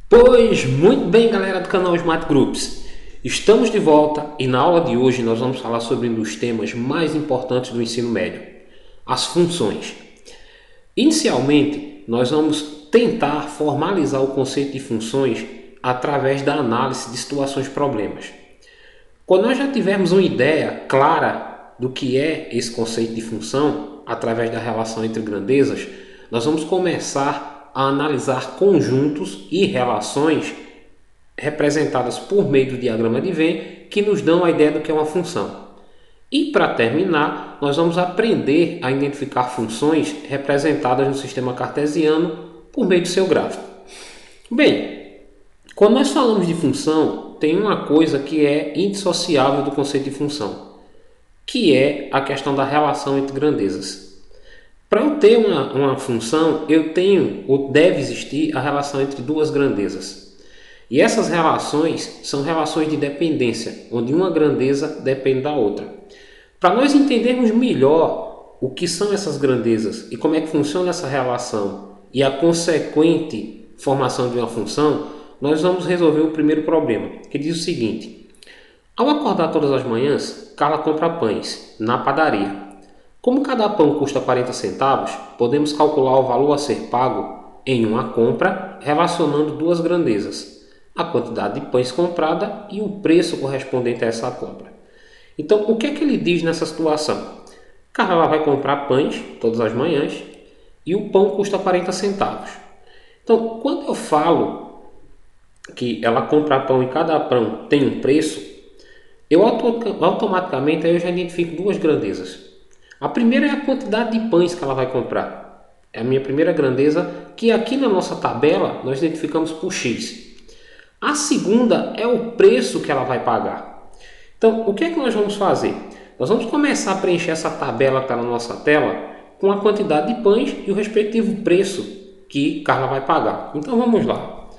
Pois muito bem, galera do canal Smart Groups, estamos de volta e na aula de hoje nós vamos falar sobre um dos temas mais importantes do ensino médio, as funções. Inicialmente, nós vamos tentar formalizar o conceito de funções através da análise de situações-problemas. Quando nós já tivermos uma ideia clara do que é esse conceito de função, através da relação entre grandezas, nós vamos começar a analisar conjuntos e relações representadas por meio do diagrama de Venn que nos dão a ideia do que é uma função. E para terminar, nós vamos aprender a identificar funções representadas no sistema cartesiano por meio do seu gráfico. Bem, quando nós falamos de função, tem uma coisa que é indissociável do conceito de função, que é a questão da relação entre grandezas. Para eu ter uma função, eu tenho ou deve existir a relação entre duas grandezas. E essas relações são relações de dependência, onde uma grandeza depende da outra. Para nós entendermos melhor o que são essas grandezas e como é que funciona essa relação e a consequente formação de uma função, nós vamos resolver o primeiro problema, que diz o seguinte: ao acordar todas as manhãs, Carla compra pães na padaria. Como cada pão custa 40 centavos, podemos calcular o valor a ser pago em uma compra relacionando duas grandezas, a quantidade de pães comprada e o preço correspondente a essa compra. Então, o que é que ele diz nessa situação? Carla vai comprar pães todas as manhãs e o pão custa 40 centavos. Então, quando eu falo que ela compra pão e cada pão tem um preço, eu automaticamente eu já identifico duas grandezas. A primeira é a quantidade de pães que ela vai comprar. É a minha primeira grandeza, que aqui na nossa tabela nós identificamos por X. A segunda é o preço que ela vai pagar. Então, o que é que nós vamos fazer? Nós vamos começar a preencher essa tabela que está na nossa tela com a quantidade de pães e o respectivo preço que Carla vai pagar. Então, vamos lá.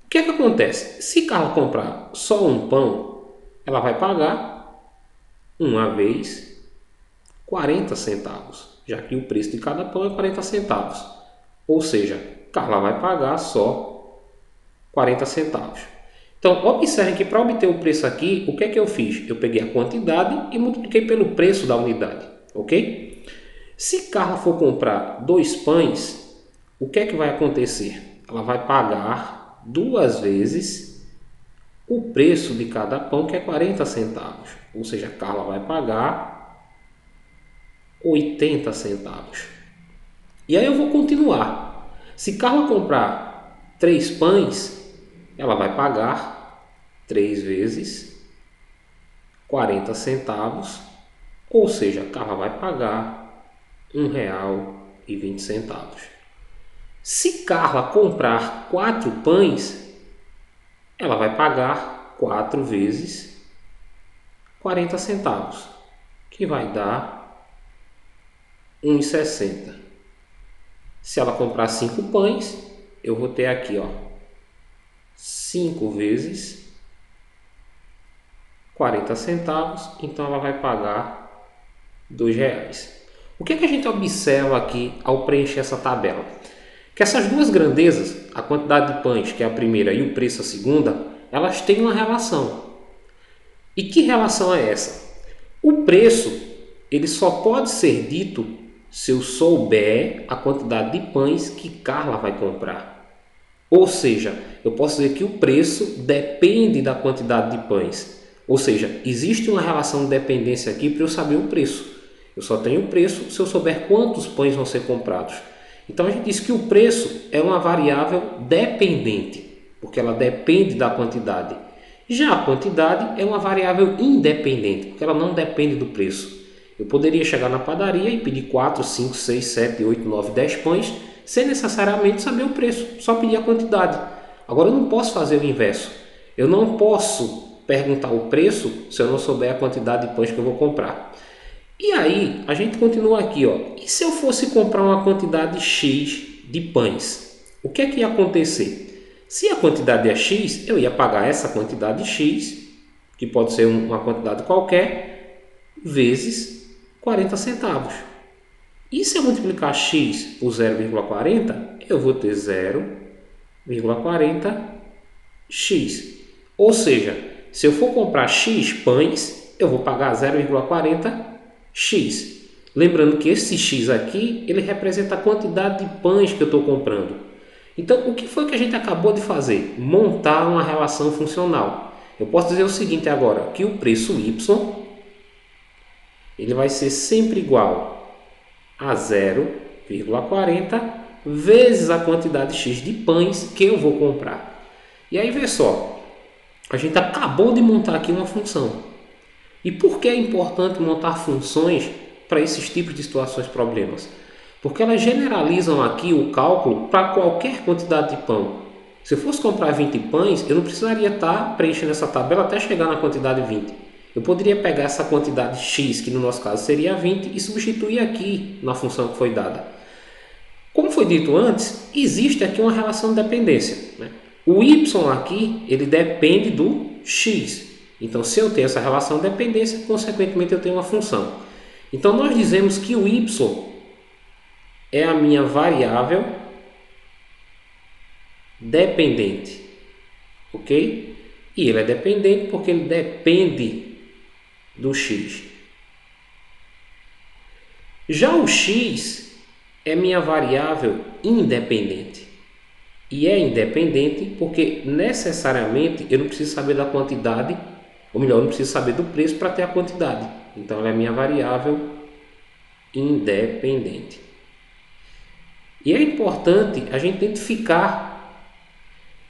O que é que acontece? Se Carla comprar só um pão, ela vai pagar uma vez 40 centavos, já que o preço de cada pão é 40 centavos. Ou seja, Carla vai pagar só 40 centavos. Então, observem que para obter o preço aqui, o que é que eu fiz? Eu peguei a quantidade e multipliquei pelo preço da unidade, ok? Se Carla for comprar 2 pães, o que é que vai acontecer? Ela vai pagar 2 vezes o preço de cada pão, que é 40 centavos. Ou seja, Carla vai pagar 80 centavos. E aí eu vou continuar. Se Carla comprar 3 pães, ela vai pagar 3 vezes 40 centavos, ou seja, Carla vai pagar R$1,20. Se Carla comprar 4 pães, ela vai pagar 4 vezes 40 centavos, que vai dar R$1,60. Se ela comprar 5 pães, eu vou ter aqui 5 vezes 40 centavos, então ela vai pagar R$2. O que é que a gente observa aqui ao preencher essa tabela? Que essas duas grandezas, a quantidade de pães, que é a primeira, e o preço, a segunda, elas têm uma relação. E que relação é essa? O preço ele só pode ser dito se eu souber a quantidade de pães que Carla vai comprar. Ou seja, eu posso dizer que o preço depende da quantidade de pães. Ou seja, existe uma relação de dependência aqui para eu saber o preço. Eu só tenho o preço se eu souber quantos pães vão ser comprados. Então a gente diz que o preço é uma variável dependente, porque ela depende da quantidade. Já a quantidade é uma variável independente, porque ela não depende do preço. Eu poderia chegar na padaria e pedir 4, 5, 6, 7, 8, 9, 10 pães sem necessariamente saber o preço, só pedir a quantidade. Agora eu não posso fazer o inverso. Eu não posso perguntar o preço se eu não souber a quantidade de pães que eu vou comprar. E aí a gente continua aqui. E se eu fosse comprar uma quantidade X de pães? O que é que ia acontecer? Se a quantidade é X, eu ia pagar essa quantidade X, que pode ser uma quantidade qualquer, vezes 40 centavos. E se eu multiplicar x por 0,40, eu vou ter 0,40 0,40x. Ou seja, se eu for comprar x pães, eu vou pagar 0,40x. Lembrando que esse x aqui, ele representa a quantidade de pães que eu estou comprando. Então, o que foi que a gente acabou de fazer? Montar uma relação funcional. Eu posso dizer o seguinte agora, que o preço y ele vai ser sempre igual a 0,40 vezes a quantidade x de pães que eu vou comprar. E aí, vê só, a gente acabou de montar aqui uma função. E por que é importante montar funções para esses tipos de situações problemas? Porque elas generalizam aqui o cálculo para qualquer quantidade de pão. Se eu fosse comprar 20 pães, eu não precisaria estar preenchendo essa tabela até chegar na quantidade 20. Eu poderia pegar essa quantidade x, que no nosso caso seria 20, e substituir aqui na função que foi dada. Como foi dito antes, existe aqui uma relação de dependência, né? O y aqui, ele depende do x. Então, se eu tenho essa relação de dependência, consequentemente eu tenho uma função. Então, nós dizemos que o y é a minha variável dependente, ok? E ele é dependente porque ele depende do x. Já o x é minha variável independente. E é independente porque necessariamente eu não preciso saber da quantidade, ou melhor, eu não preciso saber do preço para ter a quantidade. Então ela é minha variável independente. E é importante a gente identificar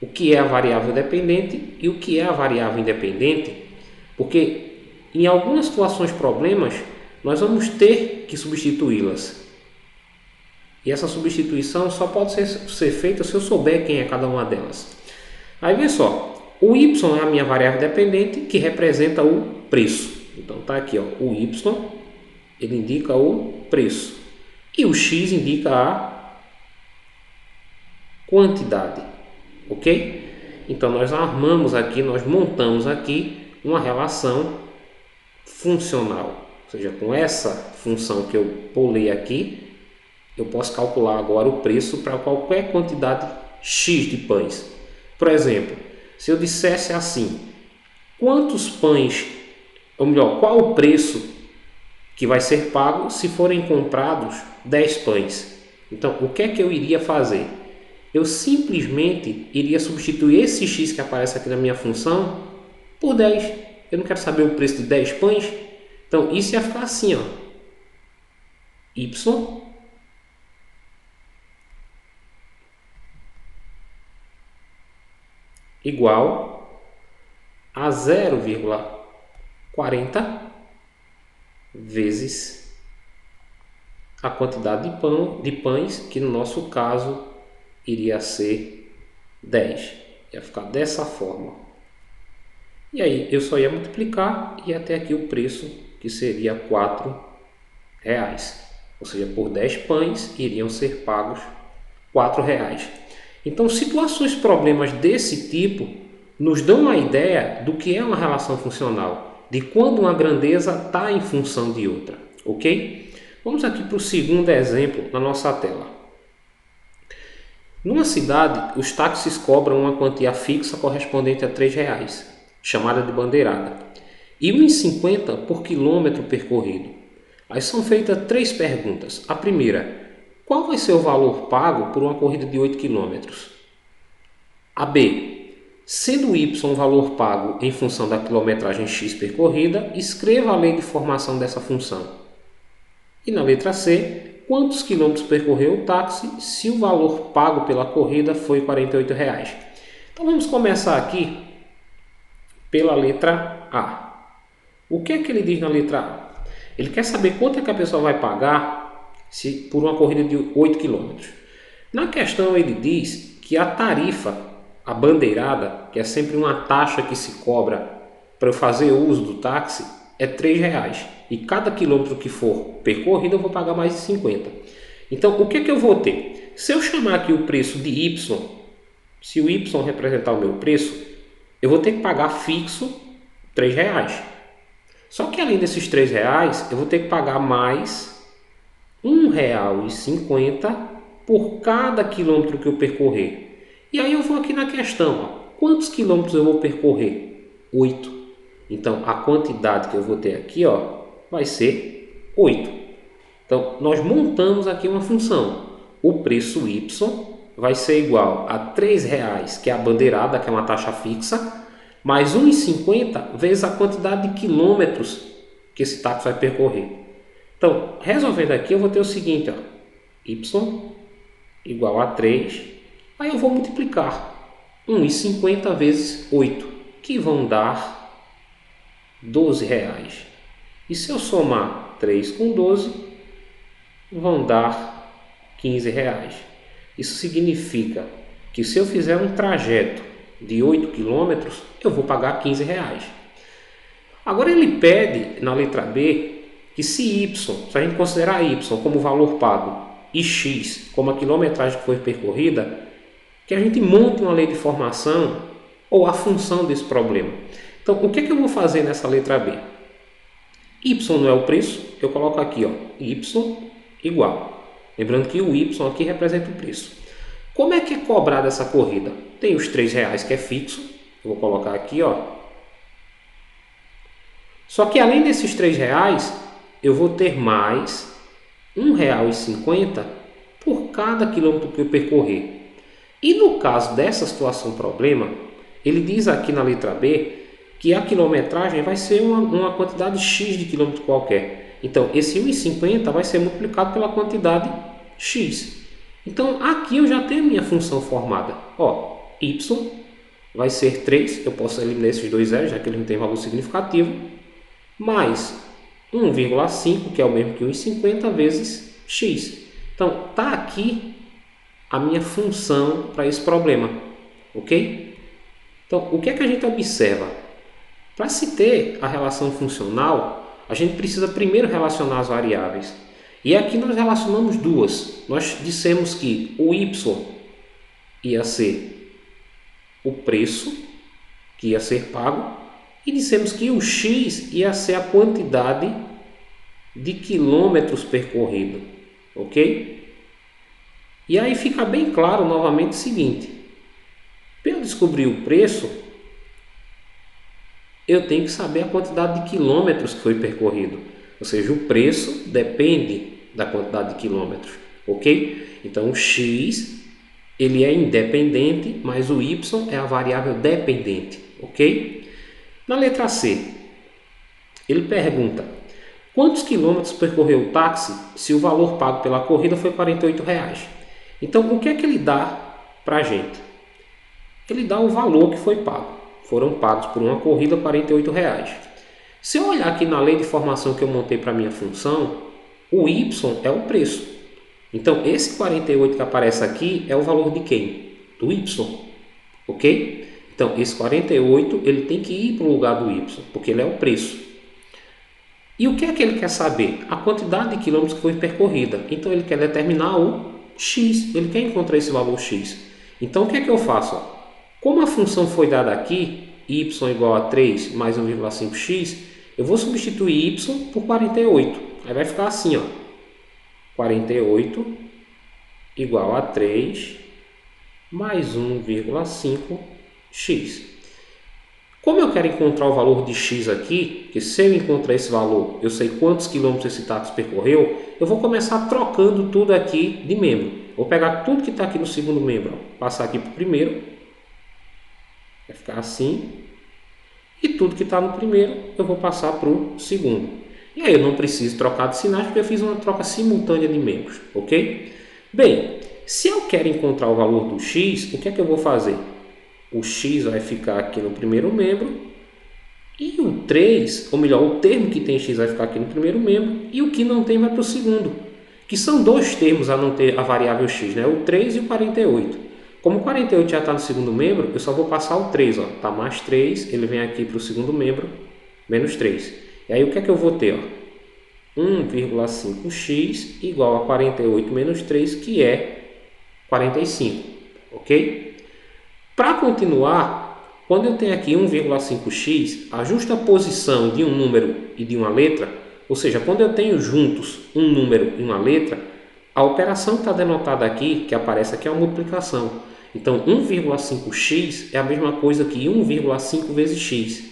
o que é a variável dependente e o que é a variável independente, porque em algumas situações problemas nós vamos ter que substituí-las. E essa substituição só pode ser feita se eu souber quem é cada uma delas. Aí vê só, o y é a minha variável dependente que representa o preço. Então tá aqui, ó, o y ele indica o preço e o x indica a quantidade, ok? Então nós armamos aqui, nós montamos aqui uma relação funcional, ou seja, com essa função que eu pulei aqui, eu posso calcular agora o preço para qualquer quantidade x de pães. Por exemplo, se eu dissesse assim, quantos pães, ou melhor, qual o preço que vai ser pago se forem comprados 10 pães? Então, o que é que eu iria fazer? Eu simplesmente iria substituir esse x que aparece aqui na minha função por 10. Eu não quero saber o preço de 10 pães. Então, isso ia ficar assim, ó. Y igual a 0,40 vezes a quantidade de pães, que no nosso caso iria ser 10. Ia ficar dessa forma. E aí eu só ia multiplicar e até aqui o preço, que seria R$4. Ou seja, por 10 pães iriam ser pagos R$4. Então, situações, problemas desse tipo nos dão uma ideia do que é uma relação funcional, de quando uma grandeza está em função de outra, ok? Vamos aqui para o segundo exemplo na nossa tela. Numa cidade, os táxis cobram uma quantia fixa correspondente a R$3, chamada de bandeirada, e R$ 1,50 por quilômetro percorrido. Aí são feitas 3 perguntas. A primeira: qual vai ser o valor pago por uma corrida de 8 km? A B: sendo y um valor pago em função da quilometragem x percorrida, escreva a lei de formação dessa função. E na letra C: quantos quilômetros percorreu o táxi se o valor pago pela corrida foi R$48? Então vamos começar aqui pela letra A. O que é que ele diz na letra A? Ele quer saber quanto é que a pessoa vai pagar por uma corrida de 8 km. Na questão ele diz que a tarifa, a bandeirada, que é sempre uma taxa que se cobra para eu fazer uso do táxi, é R$3. E cada quilômetro que for percorrido eu vou pagar mais de 50. Então o que é que eu vou ter? Se eu chamar aqui o preço de y, se o y representar o meu preço, eu vou ter que pagar fixo R$3. Só que além desses R$3, eu vou ter que pagar mais R$1,50 por cada quilômetro que eu percorrer. E aí eu vou aqui na questão, ó, quantos quilômetros eu vou percorrer? 8. Então, a quantidade que eu vou ter aqui, ó, vai ser 8. Então, nós montamos aqui uma função. O preço y vai ser igual a R$ 3,00, que é a bandeirada, que é uma taxa fixa, mais 1,50 vezes a quantidade de quilômetros que esse táxi vai percorrer. Então, resolvendo aqui, eu vou ter o seguinte, ó, y igual a 3, aí eu vou multiplicar 1,50 vezes 8, que vão dar R$ 12,00. E se eu somar 3 com 12, vão dar R$ 15,00. Isso significa que se eu fizer um trajeto de 8 km, eu vou pagar R$ 15,00. Agora ele pede na letra B que se a gente considerar y como valor pago e x como a quilometragem que foi percorrida, que a gente monte uma lei de formação ou a função desse problema. Então, o que é que eu vou fazer nessa letra B? Y não é o preço, eu coloco aqui, ó, y igual. Lembrando que o y aqui representa o preço. Como é que é cobrada essa corrida? Tem os R$ 3,00 que é fixo, eu vou colocar aqui, ó. Só que além desses R$ 3,00, eu vou ter mais R$ 1,50 por cada quilômetro que eu percorrer. E no caso dessa situação problema, ele diz aqui na letra B que a quilometragem vai ser uma quantidade x de quilômetro qualquer. Então, esse 1,50 vai ser multiplicado pela quantidade x. Então, aqui eu já tenho a minha função formada. Ó, y vai ser 3, eu posso eliminar esses dois zeros, já que ele não tem valor significativo, mais 1,5, que é o mesmo que 1,50 vezes x. Então, está aqui a minha função para esse problema, ok? Então, o que é que a gente observa? Para se ter a relação funcional, a gente precisa primeiro relacionar as variáveis. E aqui nós relacionamos duas. Nós dissemos que o y ia ser o preço que ia ser pago e dissemos que o x ia ser a quantidade de quilômetros percorridos, ok? E aí fica bem claro novamente o seguinte: para eu descobrir o preço, eu tenho que saber a quantidade de quilômetros que foi percorrido. Ou seja, o preço depende da quantidade de quilômetros, ok? Então o x ele é independente, mas o y é a variável dependente, ok? Na letra C, ele pergunta: quantos quilômetros percorreu o táxi se o valor pago pela corrida foi R$ 48,00? Então, o que é que ele dá para a gente? Ele dá o valor que foi pago. Foram pagos por uma corrida R$ 48,00. Se eu olhar aqui na lei de formação que eu montei para a minha função, o y é o preço. Então, esse 48 que aparece aqui é o valor de quem? Do y, ok? Então, esse 48 ele tem que ir para o lugar do y, porque ele é o preço. E o que é que ele quer saber? A quantidade de quilômetros que foi percorrida. Então, ele quer determinar o x, ele quer encontrar esse valor x. Então, o que é que eu faço? Como a função foi dada aqui, y igual a 3 mais 1,5x, eu vou substituir y por 48. Aí vai ficar assim, ó, 48 igual a 3 mais 1,5x. Como eu quero encontrar o valor de x aqui, que se eu encontrar esse valor, eu sei quantos quilômetros esse táxi percorreu, eu vou começar trocando tudo aqui de membro. Vou pegar tudo que está aqui no segundo membro, ó, passar aqui para o primeiro, vai ficar assim, e tudo que está no primeiro eu vou passar para o segundo. E aí eu não preciso trocar de sinais, porque eu fiz uma troca simultânea de membros, ok? Bem, se eu quero encontrar o valor do x, o que é que eu vou fazer? O x vai ficar aqui no primeiro membro, e o 3, ou melhor, o termo que tem x vai ficar aqui no primeiro membro, e o que não tem vai para o segundo, que são dois termos a não ter a variável x, né? O 3 e o 48. Como o 48 já está no segundo membro, eu só vou passar o 3, ó, tá mais 3, ele vem aqui para o segundo membro, menos 3. E aí o que é que eu vou ter? 1,5x igual a 48 menos 3, que é 45, ok? Para continuar, quando eu tenho aqui 1,5x, a justa posição de um número e de uma letra, ou seja, quando eu tenho juntos um número e uma letra, a operação que está denotada aqui, que aparece aqui, é uma multiplicação. Então 1,5x é a mesma coisa que 1,5 vezes x.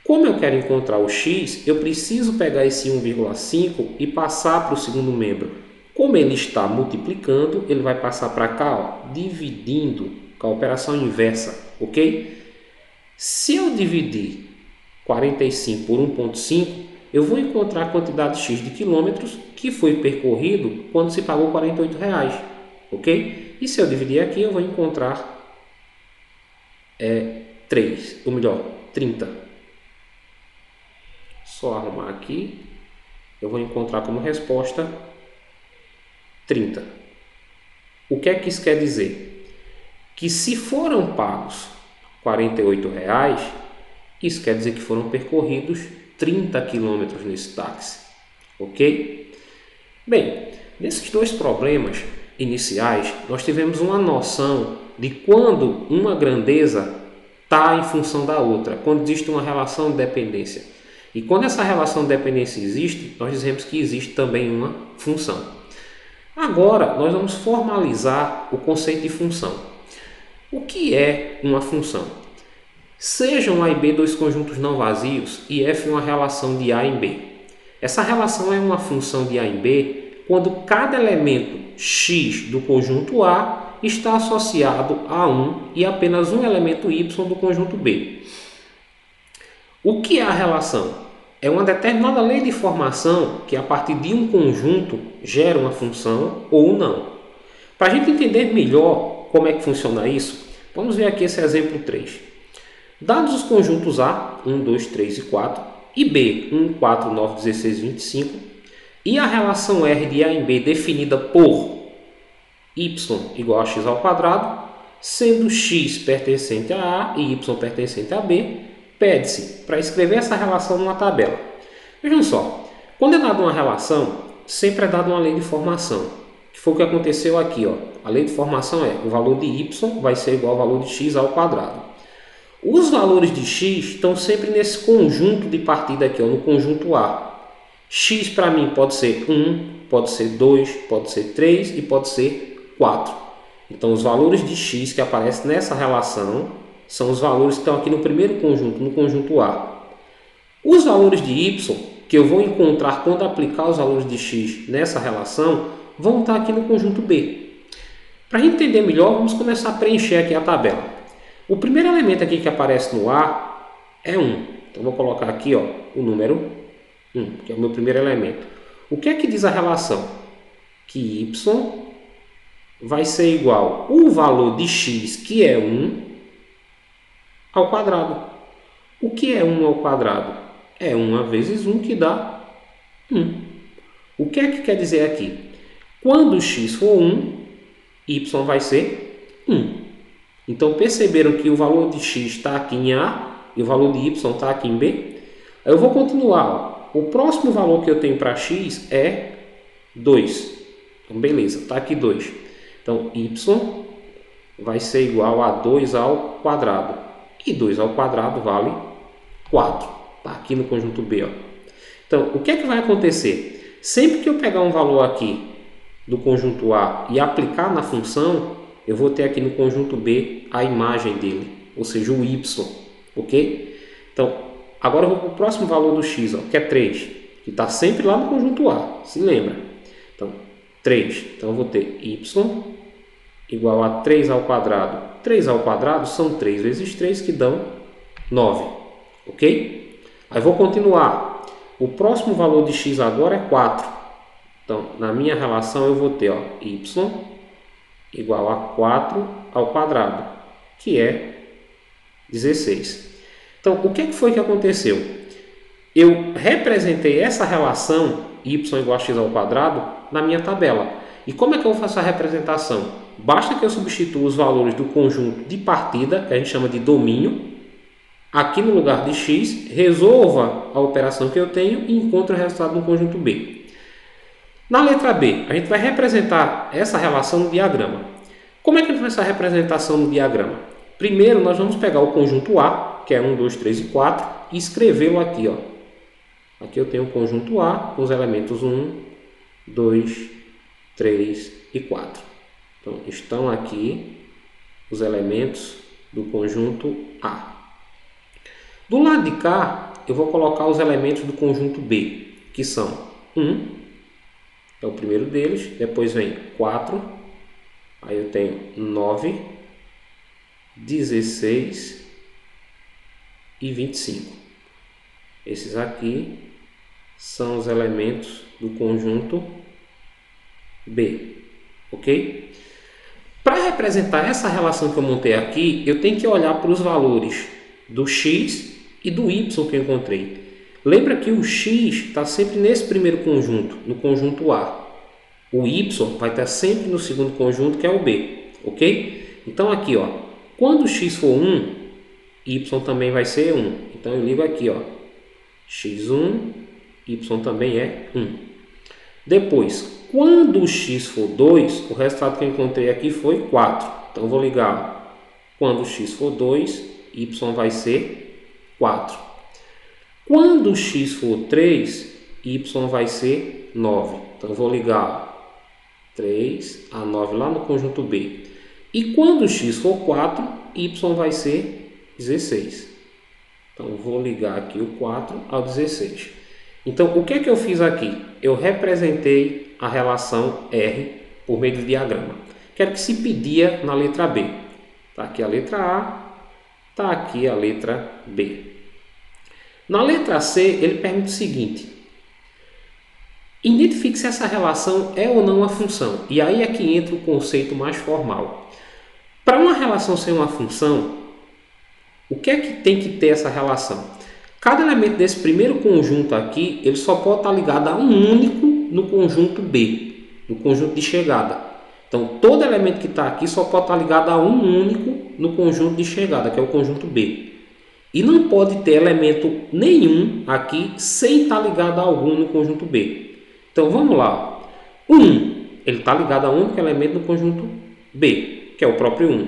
Como eu quero encontrar o x, eu preciso pegar esse 1,5 e passar para o segundo membro. Como ele está multiplicando, ele vai passar para cá, ó, dividindo, com a operação inversa, ok? Se eu dividir 45 por 1,5, eu vou encontrar a quantidade x de quilômetros que foi percorrido quando se pagou R$ 48, ok? E se eu dividir aqui, eu vou encontrar 3, ou melhor, 30. Só arrumar aqui, eu vou encontrar como resposta 30. O que é que isso quer dizer? Que se foram pagos R$ 48, isso quer dizer que foram percorridos 30 quilômetros nesse táxi, ok? Bem, nesses dois problemas iniciais, nós tivemos uma noção de quando uma grandeza está em função da outra, quando existe uma relação de dependência. E quando essa relação de dependência existe, nós dizemos que existe também uma função. Agora, nós vamos formalizar o conceito de função. O que é uma função? Sejam A e B dois conjuntos não vazios e F uma relação de A em B. Essa relação é uma função de A em B quando cada elemento x do conjunto A está associado a um e apenas um elemento y do conjunto B. O que é a relação? É uma determinada lei de formação que a partir de um conjunto gera uma função ou não. Para a gente entender melhor como é que funciona isso, vamos ver aqui esse exemplo 3. Dados os conjuntos A, 1, 2, 3 e 4, e B, 1, 4, 9, 16, 25, e a relação R de A em B definida por y igual a x ao quadrado, sendo x pertencente a A e y pertencente a B, pede-se para escrever essa relação numa tabela. Vejam só, quando é dada uma relação, sempre é dada uma lei de formação, que foi o que aconteceu aqui. Ó. A lei de formação é o valor de y vai ser igual ao valor de x ao quadrado. Os valores de x estão sempre nesse conjunto de partida aqui, ó, no conjunto A. X para mim pode ser 1, pode ser 2, pode ser 3 e pode ser 4. Então os valores de x que aparecem nessa relação são os valores que estão aqui no primeiro conjunto, no conjunto A. Os valores de y, que eu vou encontrar quando aplicar os valores de x nessa relação, vão estar aqui no conjunto B. Para a gente entender melhor, vamos começar a preencher aqui a tabela. O primeiro elemento aqui que aparece no A é 1. Então, vou colocar aqui ó, o número 1, que é o meu primeiro elemento. O que é que diz a relação? Que y vai ser igual ao valor de x, que é 1, ao quadrado. O que é 1 ao quadrado? É 1 vezes 1 que dá 1. O que é que quer dizer aqui? Quando x for 1, y vai ser 1. Então perceberam que o valor de x está aqui em A e o valor de y está aqui em B? Eu vou continuar. Ó. O próximo valor que eu tenho para x é 2. Então beleza, está aqui 2. Então y vai ser igual a 2 ao quadrado. E 2 ao quadrado vale 4. Está aqui no conjunto B. Ó. Então, o que é que vai acontecer? Sempre que eu pegar um valor aqui do conjunto A e aplicar na função, eu vou ter aqui no conjunto B a imagem dele, ou seja, o y. Ok? Então, agora eu vou para o próximo valor do x, ó, que é 3, que está sempre lá no conjunto A. Se lembra? Então, 3. Então, eu vou ter y igual a 3 ao quadrado. 3 ao quadrado são 3 vezes 3, que dão 9. Ok? Aí vou continuar. O próximo valor de x agora é 4. Então, na minha relação, eu vou ter ó, y igual a 4 ao quadrado, que é 16. Então, o que foi que aconteceu? Eu representei essa relação y igual a x ao quadrado na minha tabela. E como é que eu faço a representação? Basta que eu substitua os valores do conjunto de partida, que a gente chama de domínio, aqui no lugar de x, resolva a operação que eu tenho e encontre o resultado no conjunto B. Na letra B, a gente vai representar essa relação no diagrama. Como é que a gente faz essa representação no diagrama? Primeiro, nós vamos pegar o conjunto A, que é 1, 2, 3 e 4, e escrevê-lo aqui. Ó. Aqui eu tenho o conjunto A com os elementos 1, 2, 3 e 4. Então, estão aqui os elementos do conjunto A. Do lado de cá, eu vou colocar os elementos do conjunto B, que são 1, é o primeiro deles, depois vem 4, aí eu tenho 9, 16 e 25. Esses aqui são os elementos do conjunto B, ok? Para representar essa relação que eu montei aqui, eu tenho que olhar para os valores do x e do y que eu encontrei. Lembra que o x está sempre nesse primeiro conjunto, no conjunto A. O y vai estar sempre no segundo conjunto, que é o B, ok? Então aqui, ó, quando o x for 1, y também vai ser 1. Então eu ligo aqui, ó, x1, y também é 1. Depois, quando o x for 2, o resultado que eu encontrei aqui foi 4. Então eu vou ligar, ó, quando o x for 2, y vai ser 4. Quando o x for 3, y vai ser 9. Então eu vou ligar, ó, 3 a 9 lá no conjunto B. E quando o x for 4, y vai ser 16. Então eu vou ligar aqui o 4 ao 16. Então o que é que eu fiz aqui? Eu representei a relação R por meio do diagrama. Quero que se pedia na letra B. Está aqui a letra A, está aqui a letra B. Na letra C, ele pergunta o seguinte: identifique se essa relação é ou não uma função. E aí é que entra o conceito mais formal. Para uma relação ser uma função, o que é que tem que ter essa relação? Cada elemento desse primeiro conjunto aqui, ele só pode estar ligado a um único no conjunto B, no conjunto de chegada. Então, todo elemento que está aqui só pode estar ligado a um único no conjunto de chegada, que é o conjunto B. E não pode ter elemento nenhum aqui sem estar ligado a algum no conjunto B. Então, vamos lá. 1, ele está ligado a um único elemento no conjunto B, que é o próprio 1.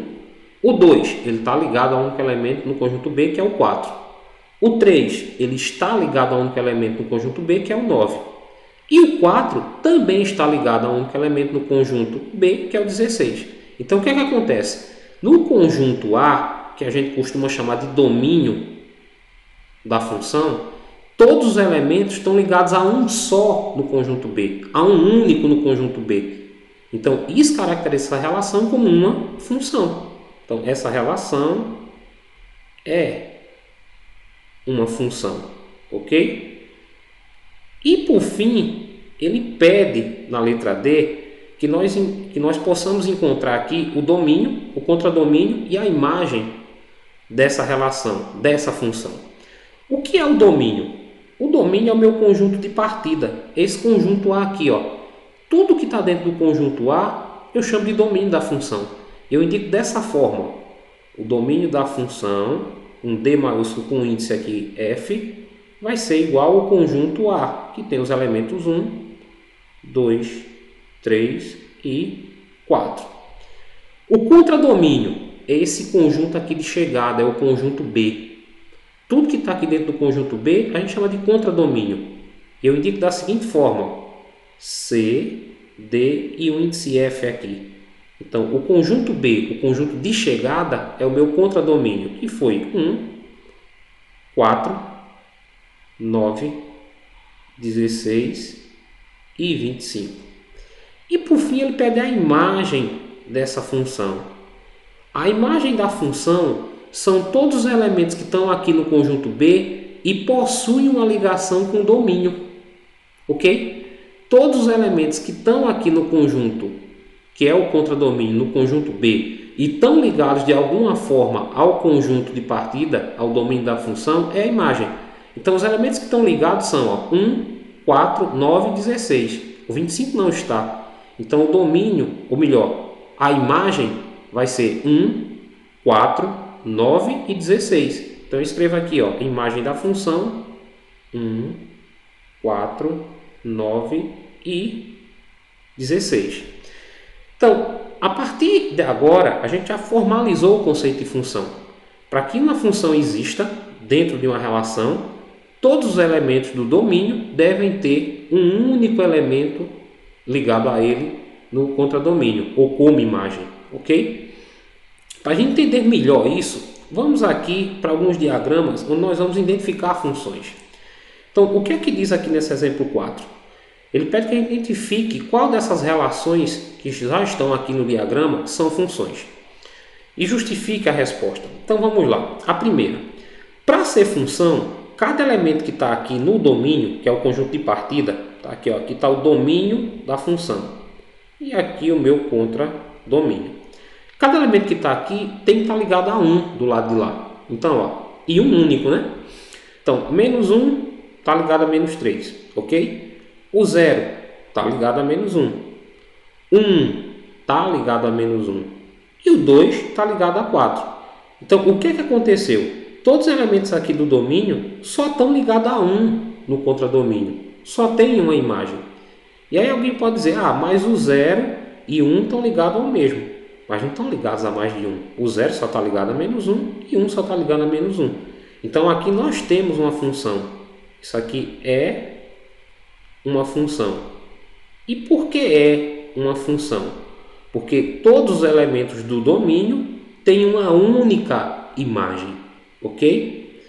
O 2, ele está ligado a um único elemento no conjunto B, que é o 4. O 3, ele está ligado a um único elemento no conjunto B, que é o 9. E o 4 também está ligado a um único elemento no conjunto B, que é o 16. Então, o que é que acontece? No conjunto A, que a gente costuma chamar de domínio da função, todos os elementos estão ligados a um só no conjunto B, a um único no conjunto B. Então, isso caracteriza essa relação como uma função. Então, essa relação é uma função, ok? E, por fim, ele pede, na letra D, que nós possamos encontrar aqui o domínio, o contradomínio e a imagem dessa relação, dessa função. O que é o domínio? O domínio é o meu conjunto de partida, esse conjunto A aqui, ó. Tudo que está dentro do conjunto A, eu chamo de domínio da função. Eu indico dessa forma: o domínio da função, um D maiúsculo com índice aqui F, vai ser igual ao conjunto A, que tem os elementos 1, 2, 3 e 4. O contradomínio é esse conjunto aqui de chegada, é o conjunto B. Tudo que está aqui dentro do conjunto B, a gente chama de contradomínio. Eu indico da seguinte forma: C, D e o índice F aqui. Então, o conjunto B, o conjunto de chegada, é o meu contradomínio, que foi 1, 4, 9, 16 e 25. E por fim ele pede a imagem dessa função. A imagem da função são todos os elementos que estão aqui no conjunto B e possuem uma ligação com o domínio, ok? Todos os elementos que estão aqui no conjunto, que é o contradomínio, no conjunto B, e estão ligados de alguma forma ao conjunto de partida, ao domínio da função, é a imagem. Então os elementos que estão ligados são, ó, 1, 4, 9 e 16. O 25 não está. Então o domínio, ou melhor, a imagem vai ser 1, 4, 9 e 16. Então eu escrevo aqui, ó, imagem da função 1, 4, 9 e 16. Então, a partir de agora, a gente já formalizou o conceito de função. Para que uma função exista dentro de uma relação, todos os elementos do domínio devem ter um único elemento ligado a ele no contradomínio, ou como imagem, ok? Para a gente entender melhor isso, vamos aqui para alguns diagramas onde nós vamos identificar funções. Então, o que é que diz aqui nesse exemplo 4? Ele pede que a gente identifique qual dessas relações que já estão aqui no diagrama são funções. E justifique a resposta. Então, vamos lá. A primeira. Para ser função, cada elemento que está aqui no domínio, que é o conjunto de partida, tá aqui está o domínio da função. E aqui o meu contradomínio. Cada elemento que está aqui tem que estar ligado a 1 do lado de lá. Então, ó, e um único, né? Então, menos 1 está ligado a menos 3, ok? O 0 está ligado a menos 1. 1 está ligado a menos 1. E o 2 está ligado a 4. Então, o que é que aconteceu? Todos os elementos aqui do domínio só estão ligados a 1 no contradomínio. Só tem uma imagem. E aí alguém pode dizer, mas o 0 e 1 estão ligados ao mesmo. Mas não estão ligados a mais de 1. O 0 só está ligado a menos 1 e 1 só está ligado a menos 1. Então aqui nós temos uma função. Isso aqui é uma função. E por que é uma função? Porque todos os elementos do domínio têm uma única imagem. Ok?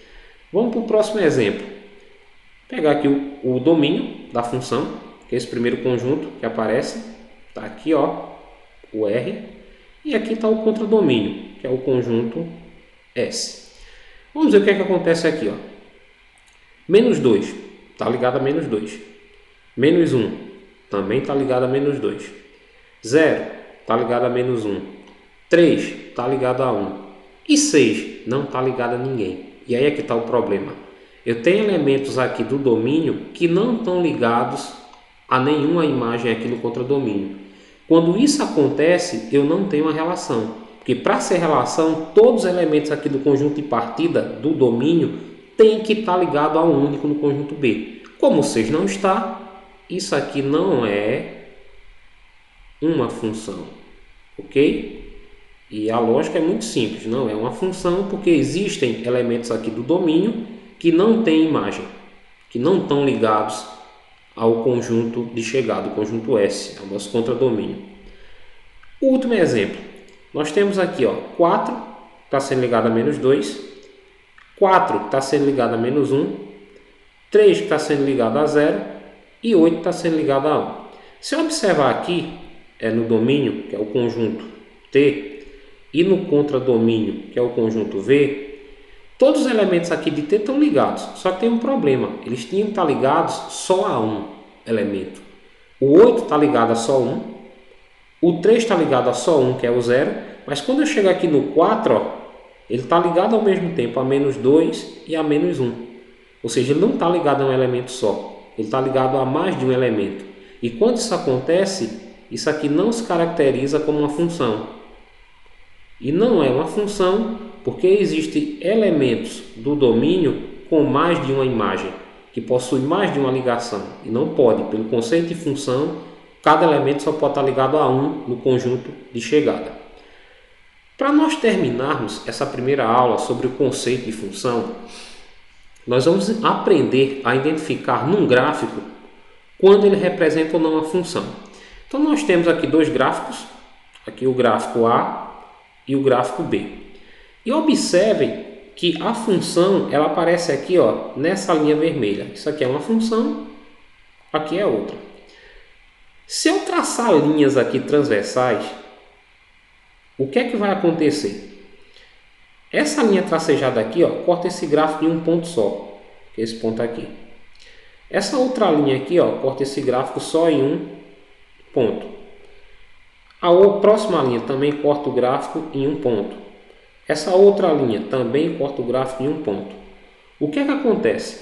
Vamos para o próximo exemplo. Vou pegar aqui o domínio da função, que é esse primeiro conjunto que aparece. Está aqui, ó, o R. E aqui está o contradomínio, que é o conjunto S. Vamos ver o que é que acontece aqui, ó. Menos 2 está ligado a menos 2. Menos 1 também está ligado a menos 2. 0 está ligado a menos 1. 3 está ligado a 1. E 6 não está ligado a ninguém. E aí é que está o problema. Eu tenho elementos aqui do domínio que não estão ligados a nenhuma imagem aqui no contradomínio. Quando isso acontece, eu não tenho uma relação. Porque para ser relação, todos os elementos aqui do conjunto de partida do domínio têm que estar ligados a um único no conjunto B. Como 6 não está, isso aqui não é uma função. Ok? E a lógica é muito simples. Não é uma função porque existem elementos aqui do domínio que não têm imagem. Que não estão ligados ao conjunto de chegada, o conjunto S, ao nosso contradomínio. O último exemplo, nós temos aqui, ó, 4 está sendo ligado a menos 2, 4 está sendo ligado a menos 1, 3 está sendo ligado a 0 e 8 está sendo ligado a 1. Se eu observar aqui, no domínio, que é o conjunto T, e no contradomínio, que é o conjunto V, todos os elementos aqui de T estão ligados, só que tem um problema. Eles tinham que estar ligados só a um elemento. O 8 está ligado a só 1. O 3 está ligado a só 1, que é o 0. Mas quando eu chego aqui no 4, ó, ele está ligado ao mesmo tempo a menos 2 e a menos 1. Ou seja, ele não está ligado a um elemento só. Ele está ligado a mais de um elemento. E quando isso acontece, isso aqui não se caracteriza como uma função. E não é uma função porque existem elementos do domínio com mais de uma imagem, que possuem mais de uma ligação. E não pode, pelo conceito de função, cada elemento só pode estar ligado a um no conjunto de chegada. Para nós terminarmos essa primeira aula sobre o conceito de função, nós vamos aprender a identificar num gráfico quando ele representa ou não uma função. Então nós temos aqui dois gráficos, aqui o gráfico A e o gráfico B. E observem que a função ela aparece aqui, ó, nessa linha vermelha. Isso aqui é uma função, aqui é outra. Se eu traçar linhas aqui transversais, o que é que vai acontecer? Essa linha tracejada aqui, ó, corta esse gráfico em um ponto só, que é esse ponto aqui. Essa outra linha aqui, ó, corta esse gráfico só em um ponto. A próxima linha também corta o gráfico em um ponto. Essa outra linha também corta o gráfico em um ponto. O que é que acontece?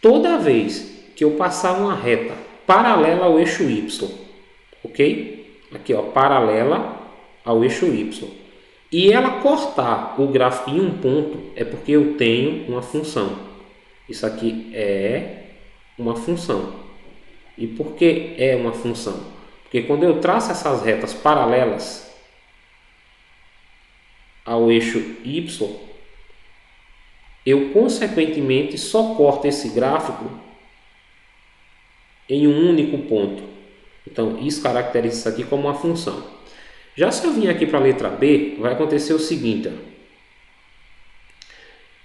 Toda vez que eu passar uma reta paralela ao eixo Y, ok? Aqui, ó, paralela ao eixo Y, e ela cortar o gráfico em um ponto, é porque eu tenho uma função. Isso aqui é uma função. E por que é uma função? Porque quando eu traço essas retas paralelas ao eixo Y, eu consequentemente só corto esse gráfico em um único ponto. Então isso caracteriza isso aqui como uma função. Já se eu vim aqui para a letra B, vai acontecer o seguinte, ó.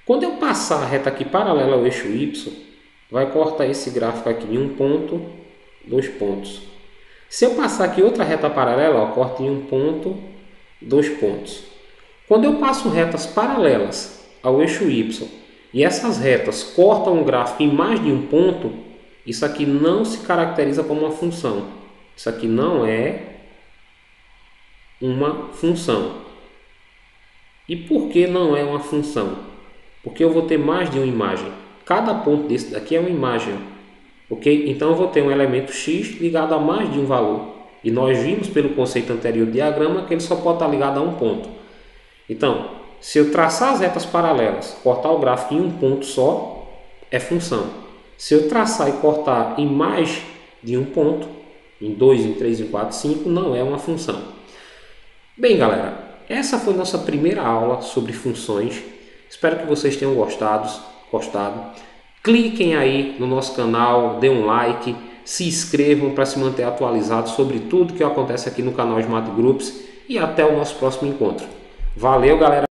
Quando eu passar a reta aqui paralela ao eixo Y, vai cortar esse gráfico aqui em 1 ponto, 2 pontos. Se eu passar aqui outra reta paralela, ó, corta em 1 ponto, 2 pontos. Quando eu passo retas paralelas ao eixo Y e essas retas cortam o gráfico em mais de 1 ponto, isso aqui não se caracteriza como uma função. Isso aqui não é uma função. E por que não é uma função? Porque eu vou ter mais de uma imagem. Cada ponto desse daqui é uma imagem. Ok? Então eu vou ter um elemento x ligado a mais de um valor. E nós vimos pelo conceito anterior do diagrama que ele só pode estar ligado a um ponto. Então, se eu traçar as retas paralelas, cortar o gráfico em um ponto só, é função. Se eu traçar e cortar em mais de um ponto, em 2, em 3, em 4, 5, não é uma função. Bem, galera, essa foi nossa primeira aula sobre funções. Espero que vocês tenham gostado. Cliquem aí no nosso canal, dê um like, se inscrevam para se manter atualizados sobre tudo que acontece aqui no canal Smart Groups e até o nosso próximo encontro. Valeu, galera!